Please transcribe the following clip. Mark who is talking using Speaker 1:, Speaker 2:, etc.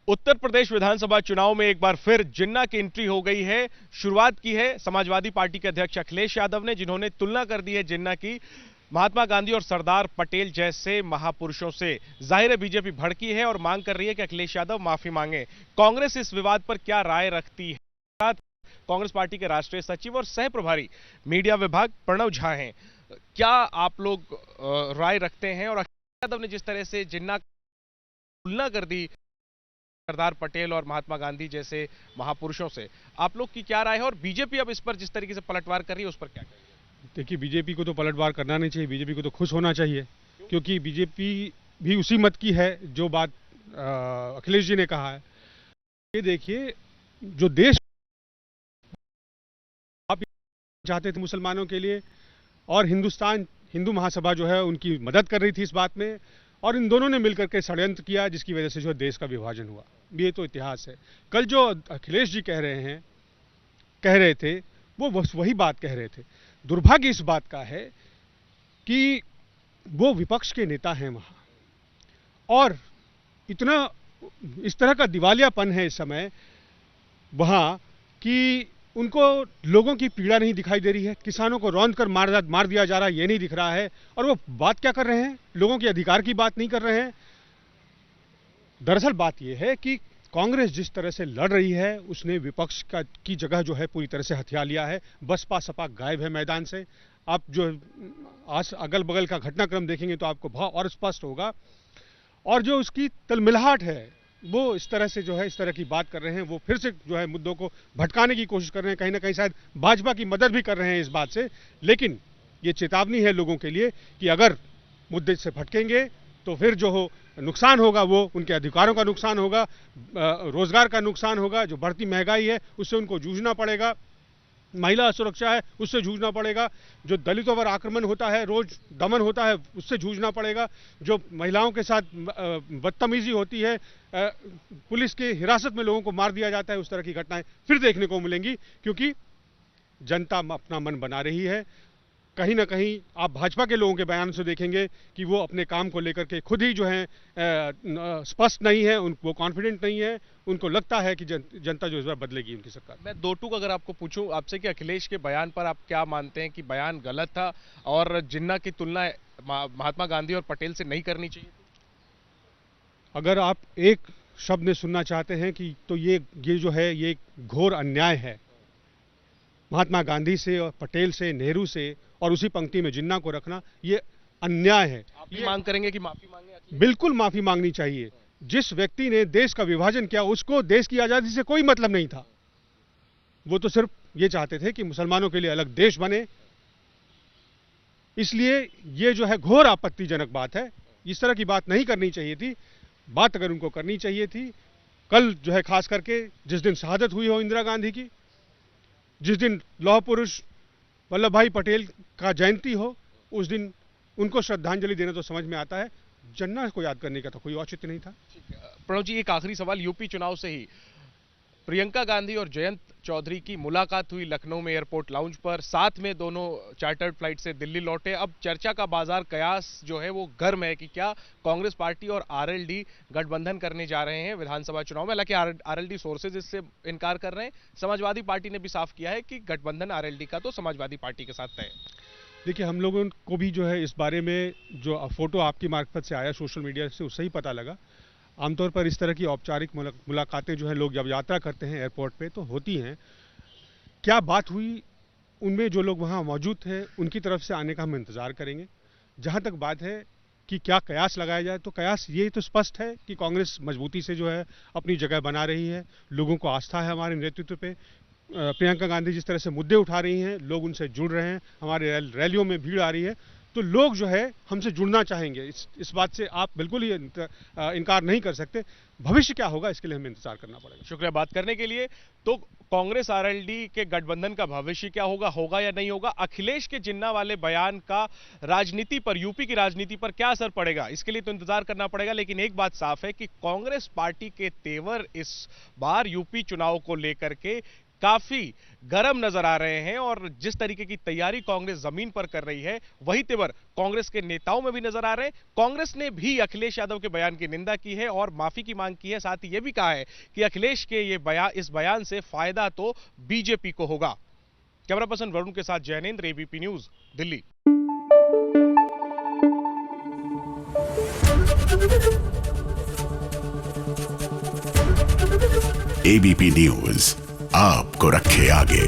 Speaker 1: उत्तर प्रदेश विधानसभा चुनाव में एक बार फिर जिन्ना की एंट्री हो गई है। शुरुआत की है समाजवादी पार्टी के अध्यक्ष अखिलेश यादव ने, जिन्होंने तुलना कर दी है जिन्ना की महात्मा गांधी और सरदार पटेल जैसे महापुरुषों से। जाहिर है बीजेपी भड़की है और मांग कर रही है कि अखिलेश यादव माफी मांगे। कांग्रेस इस विवाद पर क्या राय रखती है? साथ कांग्रेस पार्टी के राष्ट्रीय सचिव और सह प्रभारी मीडिया विभाग प्रणव झा हैं। क्या आप लोग राय रखते हैं? और अखिलेश यादव ने जिस तरह से जिन्ना तुलना कर दी सरदार पटेल और महात्मा गांधी जैसे महापुरुषों से, आप लोग की क्या राय है? और बीजेपी अब इस पर जिस तरीके से पलटवार कर रही है उस पर क्या कहेंगे?
Speaker 2: देखिए, बीजेपी को तो पलटवार करना नहीं चाहिए, बीजेपी को तो खुश होना चाहिए, क्योंकि बीजेपी भी उसी मत की है जो बात अखिलेश जी ने कहा है। ये देखिए, जो देश आप चाहते थे मुसलमानों के लिए, और हिंदू महासभा जो है उनकी मदद कर रही थी इस बात में, और इन दोनों ने मिलकर के षड्यंत्र किया, जिसकी वजह से जो देश का विभाजन हुआ। ये तो इतिहास है। कल जो अखिलेश जी कह रहे थे, वो वही बात कह रहे थे। दुर्भाग्य इस बात का है कि वो विपक्ष के नेता हैं वहां, और इतना इस तरह का दिवालियापन है इस समय वहां कि उनको लोगों की पीड़ा नहीं दिखाई दे रही है, किसानों को रौंद कर मार दिया जा रहा है ये नहीं दिख रहा है, और वो बात क्या कर रहे हैं? लोगों के अधिकार की बात नहीं कर रहे हैं। दरअसल बात यह है कि कांग्रेस जिस तरह से लड़ रही है, उसने विपक्ष की जगह जो है पूरी तरह से हथिया लिया है। बसपा सपा गायब है मैदान से। आप जो आज अगल बगल का घटनाक्रम देखेंगे तो आपको भाव और स्पष्ट होगा, और जो उसकी तलमिलाहट है वो इस तरह से जो है इस तरह की बात कर रहे हैं, वो फिर से जो है मुद्दों को भटकाने की कोशिश कर रहे हैं। कहीं ना कहीं शायद भाजपा की मदद भी कर रहे हैं इस बात से। लेकिन ये चेतावनी है लोगों के लिए कि अगर मुद्दे से भटकेंगे तो फिर जो हो नुकसान होगा वो उनके अधिकारों का नुकसान होगा, रोजगार का नुकसान होगा, जो बढ़ती महंगाई है उससे उनको जूझना पड़ेगा, महिला सुरक्षा है उससे जूझना पड़ेगा, जो दलितों पर आक्रमण होता है, रोज दमन होता है उससे जूझना पड़ेगा, जो महिलाओं के साथ बदतमीजी होती है, पुलिस की हिरासत में लोगों को मार दिया जाता है, उस तरह की घटनाएं फिर देखने को मिलेंगी, क्योंकि जनता अपना मन बना रही है। कहीं ना कहीं आप भाजपा के लोगों के बयान से देखेंगे कि वो अपने काम को लेकर के खुद ही जो है स्पष्ट नहीं है, वो कॉन्फिडेंट नहीं है। उनको लगता है कि जनता जो इस बार बदलेगी उनकी सरकार।
Speaker 1: मैं दो टूक अगर आपको पूछूं आपसे कि अखिलेश के बयान पर आप क्या मानते हैं कि बयान गलत था और जिन्ना की तुलना महात्मा गांधी और पटेल से नहीं करनी चाहिए?
Speaker 2: अगर आप एक शब्द में सुनना चाहते हैं कि तो ये जो है ये घोर अन्याय है। महात्मा गांधी से और पटेल से, नेहरू से और उसी पंक्ति में जिन्ना को रखना ये अन्याय है।
Speaker 1: आप ये मांग करेंगे कि माफी मांगे?
Speaker 2: बिल्कुल माफी मांगनी चाहिए। जिस व्यक्ति ने देश का विभाजन किया उसको देश की आजादी से कोई मतलब नहीं था। वो तो सिर्फ ये चाहते थे कि मुसलमानों के लिए अलग देश बने। इसलिए ये जो है घोर आपत्तिजनक बात है। इस तरह की बात नहीं करनी चाहिए थी। बात अगर उनको करनी चाहिए थी, कल जो है खास करके जिस दिन शहादत हुई हो इंदिरा गांधी की, जिस दिन लौह पुरुष वल्लभ भाई पटेल का जयंती हो, उस दिन उनको श्रद्धांजलि देना तो समझ में आता है। जिन्ना को याद करने का तो कोई औचित्य नहीं था।
Speaker 1: प्रणव जी, एक आखिरी सवाल। यूपी चुनाव से ही प्रियंका गांधी और जयंत चौधरी की मुलाकात हुई लखनऊ में एयरपोर्ट लाउंज पर। साथ में दोनों चार्टर्ड फ्लाइट से दिल्ली लौटे। अब चर्चा का बाजार कयास जो है वो गर्म है कि क्या कांग्रेस पार्टी और आरएलडी गठबंधन करने जा रहे हैं विधानसभा चुनाव में। हालांकि आरएलडी सोर्सेज इससे इनकार कर रहे हैं। समाजवादी पार्टी ने भी साफ किया है कि गठबंधन आरएलडी का तो समाजवादी पार्टी के साथ तय।
Speaker 2: देखिए, हम लोगों को भी जो है इस बारे में जो फोटो आपकी मार्फत से आया सोशल मीडिया से, उससे ही पता लगा। आमतौर पर इस तरह की औपचारिक मुलाकातें जो है लोग जब यात्रा करते हैं एयरपोर्ट पे तो होती हैं। क्या बात हुई उनमें जो लोग वहाँ मौजूद थे उनकी तरफ से आने का हम इंतजार करेंगे। जहाँ तक बात है कि क्या कयास लगाया जाए, तो कयास ये तो स्पष्ट है कि कांग्रेस मजबूती से जो है अपनी जगह बना रही है। लोगों को आस्था है हमारे नेतृत्व पे। प्रियंका गांधी जिस तरह से मुद्दे उठा रही हैं, लोग उनसे जुड़ रहे हैं, हमारे रैलियों में भीड़ आ रही है, तो लोग जो है हमसे जुड़ना चाहेंगे। इस बात से आप बिल्कुल ही इनकार नहीं कर सकते। भविष्य क्या होगा इसके लिए हमें इंतजार करना पड़ेगा।
Speaker 1: शुक्रिया बात करने के लिए। तो कांग्रेस आरएलडी के गठबंधन का भविष्य क्या होगा या नहीं होगा? अखिलेश के जिन्ना वाले बयान का राजनीति पर, यूपी की राजनीति पर क्या असर पड़ेगा, इसके लिए तो इंतजार करना पड़ेगा। लेकिन एक बात साफ है कि कांग्रेस पार्टी के तेवर इस बार यूपी चुनाव को लेकर के काफी गर्म नजर आ रहे हैं और जिस तरीके की तैयारी कांग्रेस जमीन पर कर रही है वही तेवर कांग्रेस के नेताओं में भी नजर आ रहे हैं। कांग्रेस ने भी अखिलेश यादव के बयान की निंदा की है और माफी की मांग की है। साथ ही यह भी कहा है कि अखिलेश के इस बयान से फायदा तो बीजेपी को होगा। कैमरा पर्सन वरुण के साथ Jainendra, ABP news, Delhi.
Speaker 3: ABP news आपको रखे आगे।